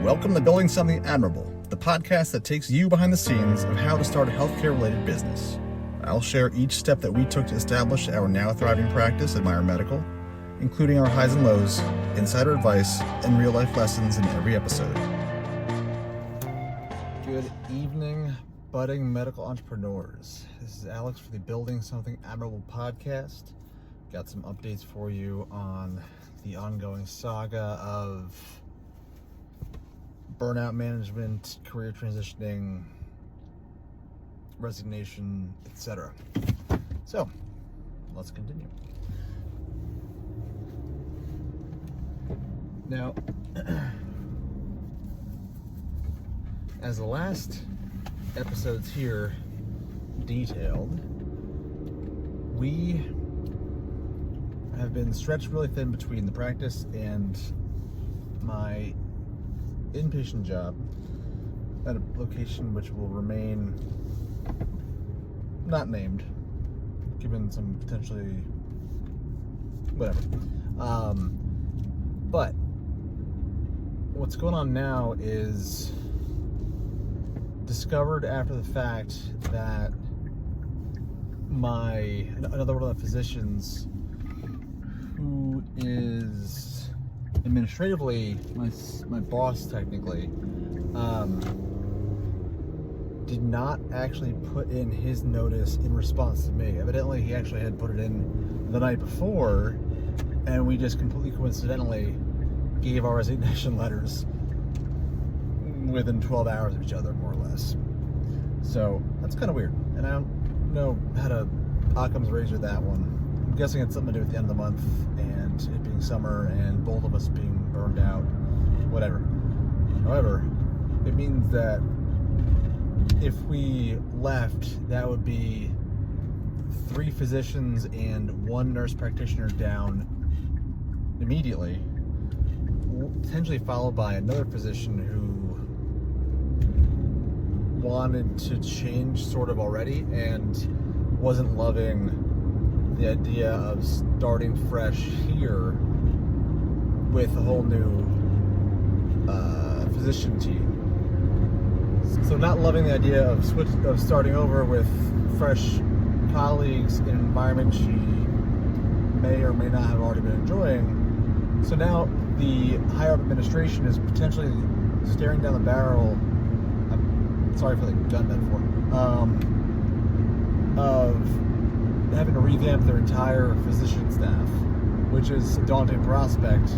Welcome to Building Something Admirable, the podcast that takes you behind the scenes of how to start a healthcare-related business. I'll share each step that we took to establish our now thriving practice at Meyer Medical, including our highs and lows, insider advice, and real-life lessons in every episode. Good evening, budding medical entrepreneurs. This is Alex for the Building Something Admirable podcast. Got some updates for you on the ongoing saga of burnout management, career transitioning, resignation, etc. So, let's continue. Now, as the last episodes here detailed, we have been stretched really thin between the practice and my inpatient job at a location which will remain not named, given some potentially whatever. But what's going on now is discovered after the fact that another one of the physicians, who is administratively my boss technically, did not actually put in his notice in response to me. Evidently he actually had put it in the night before, and we just completely coincidentally gave our resignation letters within 12 hours of each other, more or less. So that's kind of weird, and I don't know how to Occam's razor that one. I'm guessing it's something to do with the end of the month and it being summer and both of us being burned out, whatever. However, it means that if we left, that would be 3 physicians and 1 nurse practitioner down immediately, potentially followed by another physician who wanted to change sort of already and wasn't loving the idea of starting fresh here with a whole new physician team. So not loving the idea of starting over with fresh colleagues in an environment she may or may not have already been enjoying. So now the higher up administration is potentially staring down the barrel, I'm sorry for the gun metaphor, of having to revamp their entire physician staff, which is a daunting prospect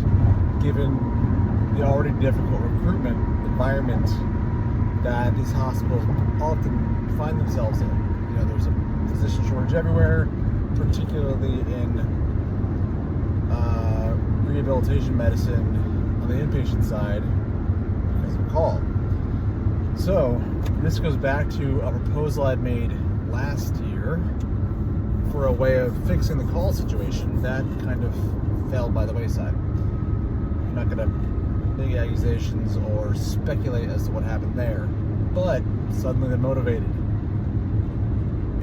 given the already difficult recruitment environment that these hospitals often find themselves in. You know, there's a physician shortage everywhere, particularly in rehabilitation medicine on the inpatient side because of call. So this goes back to a proposal I'd made last year for a way of fixing the call situation. That kind of fell by the wayside. I'm not going to make accusations or speculate as to what happened there, but suddenly they're motivated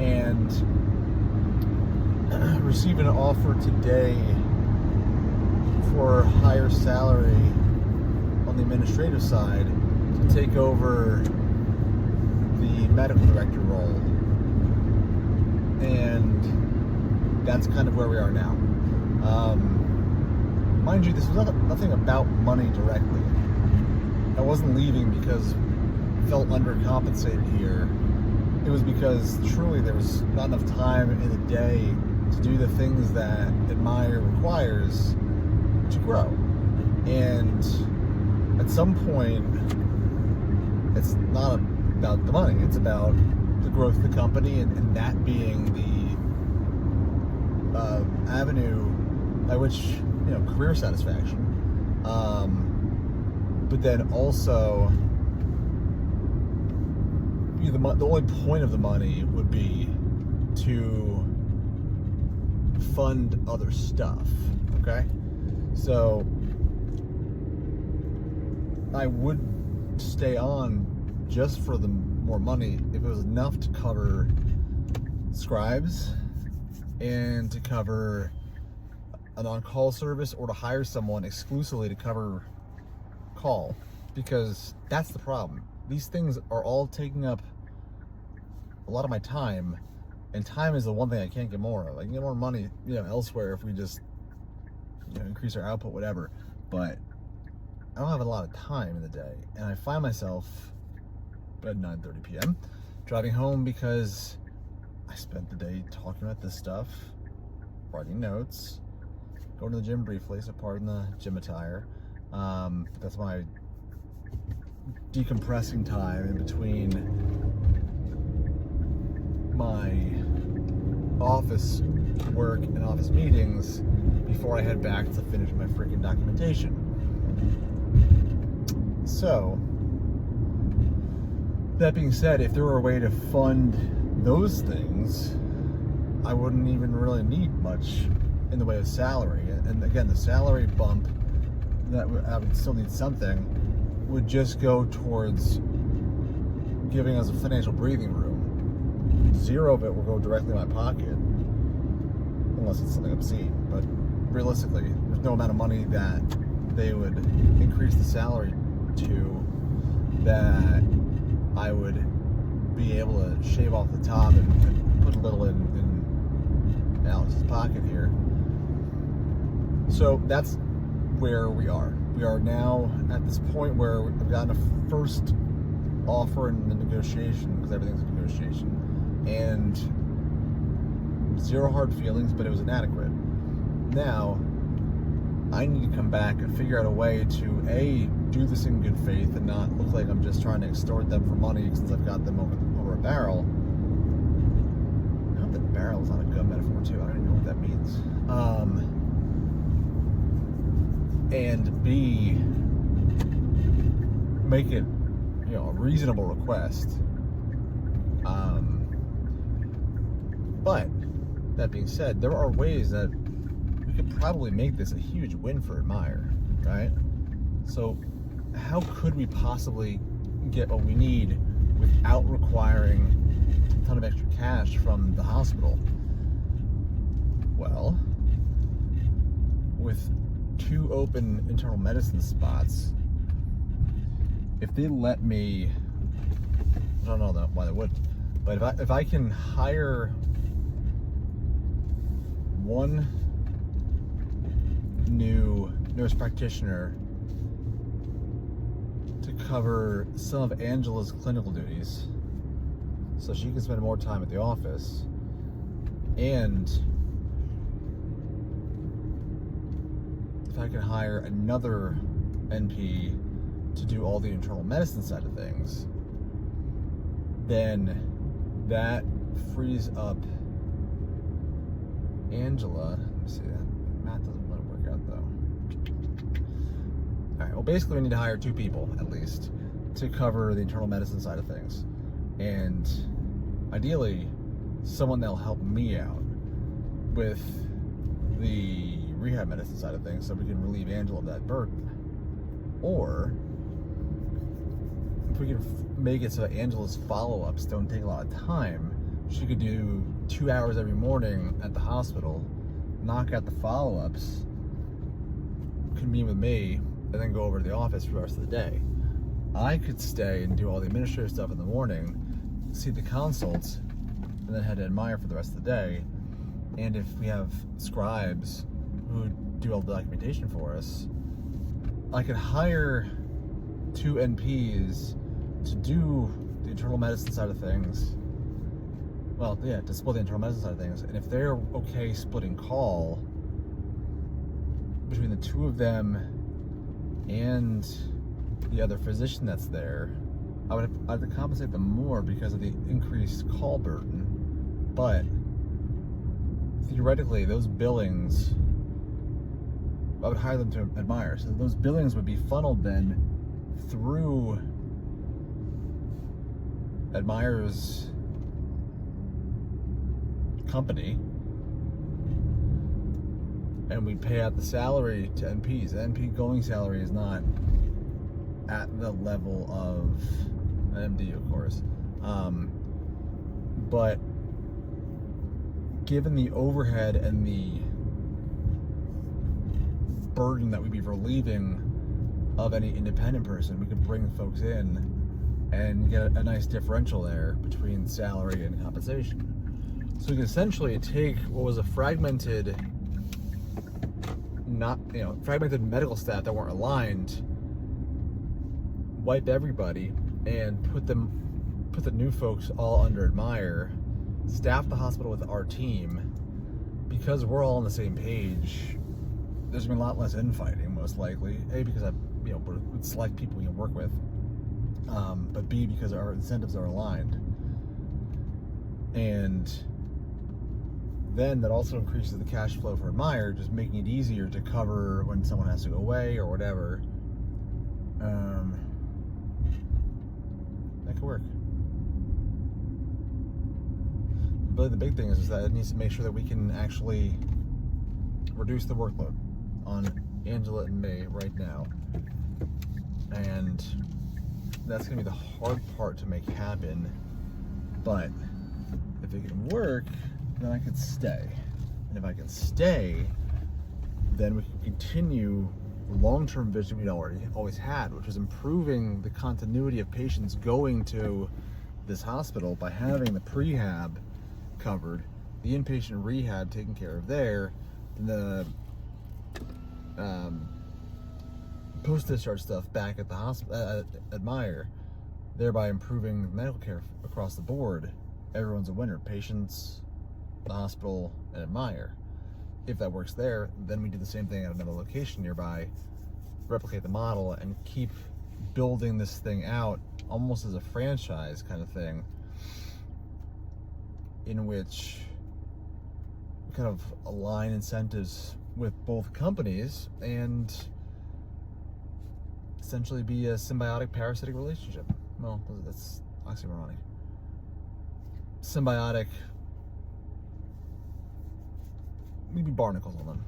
and received an offer today for a higher salary on the administrative side to take over the medical director role. And that's kind of where we are now. Mind you, this was nothing about money directly. I wasn't leaving because I felt undercompensated here. It was because truly there was not enough time in the day to do the things that Admire requires to grow. And at some point, it's not about the money, it's about the growth of the company and that being the avenue by which, you know, career satisfaction. But then also, you know, the only point of the money would be to fund other stuff, okay? So I would stay on just for the more money if it was enough to cover scribes and to cover an on-call service or to hire someone exclusively to cover call. because that's the problem. These things are all taking up a lot of my time, and time is the one thing I can't get more of. I can get more money, elsewhere if we just, increase our output, whatever. But I don't have a lot of time in the day, and I find myself at 9:30 p.m. driving home because I spent the day talking about this stuff, writing notes, going to the gym briefly, so pardon the gym attire. That's my decompressing time in between my office work and office meetings before I head back to finish my freaking documentation. So, that being said, if there were a way to fund those things, I wouldn't even really need much in the way of salary. And again, the salary bump, that I would still need something, would just go towards giving us a financial breathing room. Zero of it will go directly in my pocket, unless it's something obscene. But realistically, there's no amount of money that they would increase the salary to that I would be able to shave off the top and put a little in Alex's pocket here. So that's where we are. We are now at this point where I've gotten a first offer in the negotiation, because everything's a negotiation, and zero hard feelings, but it was inadequate. Now, I need to come back and figure out a way to A, do this in good faith and not look like I'm just trying to extort them for money since I've got them over a barrel. I hope that barrel is not a good metaphor too. I don't even know what that means. And B, make it, a reasonable request. But that being said, there are ways that we could probably make this a huge win for Admire, right? So how could we possibly get what we need without requiring a ton of extra cash from the hospital? Well, with 2 open internal medicine spots, if they let me, I don't know why they wouldn't, but if I can hire one new nurse practitioner to cover some of Angela's clinical duties so she can spend more time at the office, and if I can hire another NP to do all the internal medicine side of things, then that frees up Angela. Let me see, that math doesn't want to work out though. Alright, well basically we need to hire 2 people at least to cover the internal medicine side of things, and ideally someone that'll help me out with the rehab medicine side of things so we can relieve Angela of that burden. Or if we can make it so that Angela's follow-ups don't take a lot of time, she could do 2 hours every morning at the hospital, knock out the follow-ups, convene with me, and then go over to the office for the rest of the day. I could stay and do all the administrative stuff in the morning, see the consults, and then head to Admire for the rest of the day. And if we have scribes who do all the documentation for us, I could hire 2 NPs to do the internal medicine side of things. Well, yeah, to split the internal medicine side of things. And if they're okay splitting call between the 2 of them and the other physician that's there, I would have to compensate them more because of the increased call burden. But theoretically, those billings, I would hire them to Admire. So those billings would be funneled then through Admire's company, and we pay out the salary to NPs. The NP going salary is not at the level of an MD, of course, but given the overhead and the burden that we'd be relieving of any independent person, we could bring folks in and get a nice differential there between salary and compensation. So we can essentially take what was a fragmented medical staff that weren't aligned, wipe everybody, and put the new folks all under Admire, staff the hospital with our team. Because we're all on the same page, there's gonna be a lot less infighting, most likely. A, because I would select people we can work with, but B, because our incentives are aligned. And then that also increases the cash flow for Admire, just making it easier to cover when someone has to go away or whatever. That could work. But the big thing is that it needs to make sure that we can actually reduce the workload on Angela and me right now. And that's going to be the hard part to make happen. But if it can work, then I could stay. And if I can stay, then we can continue the long-term vision we'd always had, which was improving the continuity of patients going to this hospital by having the prehab covered, the inpatient rehab taken care of there, and the post-discharge stuff back at the hospital at Admire, thereby improving medical care across the board. Everyone's a winner: patients, the hospital, and Admire. If that works there, then we do the same thing at another location nearby, replicate the model, and keep building this thing out almost as a franchise kind of thing, in which we kind of align incentives with both companies and essentially be a symbiotic parasitic relationship. Well, that's oxymoronic. Symbiotic, maybe barnacles on them,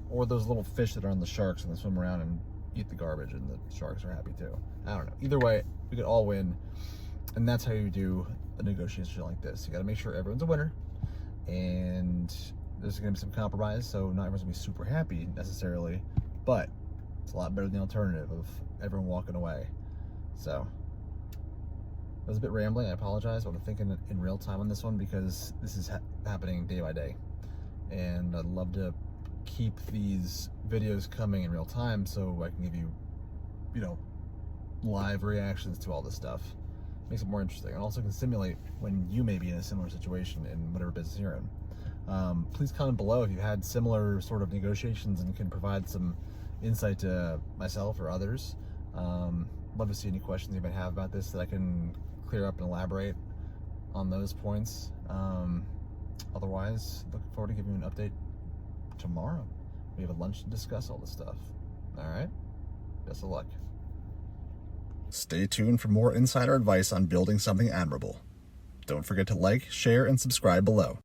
or those little fish that are on the sharks and they swim around and eat the garbage and the sharks are happy too. I don't know. Either way, we could all win, and that's how you do a negotiation like this. You got to make sure everyone's a winner, and there's going to be some compromise, so not everyone's going to be super happy necessarily, but it's a lot better than the alternative of everyone walking away. So it was a bit rambling. I apologize, but I'm thinking in real time on this one because this is happening day by day, and I'd love to keep these videos coming in real time so I can give you, live reactions to all this stuff. Makes it more interesting, and also can simulate when you may be in a similar situation in whatever business you're in. Please comment below if you've had similar sort of negotiations and can provide some insight to myself or others. Love to see any questions you might have about this that I can clear up and elaborate on those points. Otherwise, looking forward to giving you an update tomorrow. We have a lunch to discuss all this stuff. All right? Best of luck. Stay tuned for more insider advice on building something admirable. Don't forget to like, share, and subscribe below.